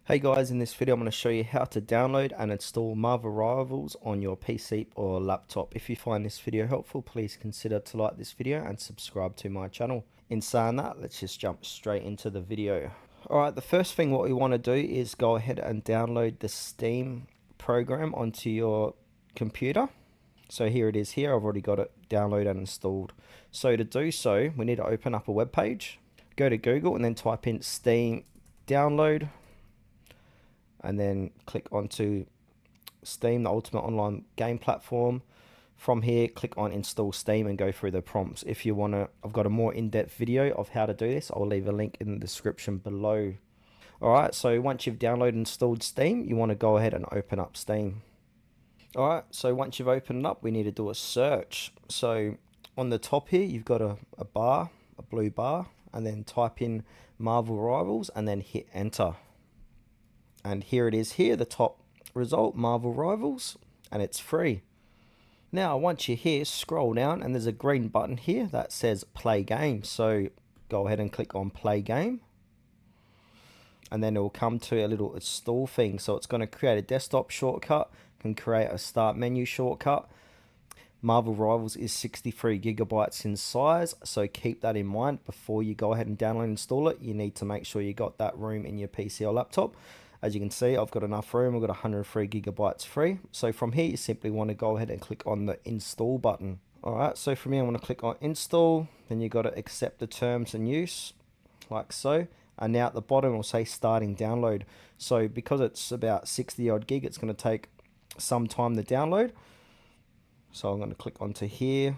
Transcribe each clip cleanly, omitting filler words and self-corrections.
Hey guys, in this video I'm going to show you how to download and install Marvel Rivals on your PC or laptop. If you find this video helpful, please consider to like this video and subscribe to my channel. In saying that, let's just jump straight into the video. Alright, the first thing what we want to do is go ahead and download the Steam program onto your computer. So here it is here, I've already got it downloaded and installed. So to do so, we need to open up a web page, go to Google and then type in Steam download, and then click onto Steam, the ultimate online game platform. From here, click on install Steam and go through the prompts. If you want to, I've got a more in-depth video of how to do this. I'll leave a link in the description below. Alright, so once you've downloaded and installed Steam, you want to go ahead and open up Steam. Alright, so once you've opened it up, we need to do a search. So on the top here, you've got a bar, a blue bar, and then type in Marvel Rivals and then hit enter. And here it is here, the top result, Marvel Rivals, and it's free. Now once you're here, scroll down and there's a green button here that says play game. So go ahead and click on play game. And then it will come to a little install thing. So it's going to create a desktop shortcut, can create a start menu shortcut. Marvel Rivals is 63 gigabytes in size, so keep that in mind before you go ahead and download and install it. You need to make sure you got that room in your PC or laptop. As you can see, I've got enough room. I've got 103 gigabytes free. So from here, you simply want to go ahead and click on the install button. Alright, so from here, I want to click on install. Then you've got to accept the terms and use, like so. And now at the bottom, it will say starting download. So because it's about 60 odd gig, it's going to take some time to download. So I'm going to click onto here.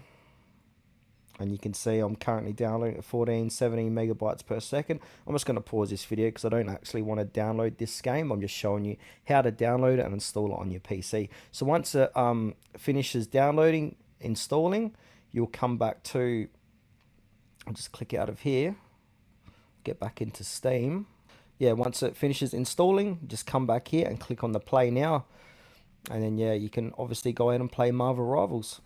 And you can see I'm currently downloading at 17 megabytes per second. I'm just going to pause this video because I don't actually want to download this game. I'm just showing you how to download it and install it on your PC. So once it finishes downloading, installing, you'll come back to, I'll just click out of here, get back into Steam. Yeah, once it finishes installing, just come back here and click on the play now. And then yeah, you can obviously go ahead and play Marvel Rivals.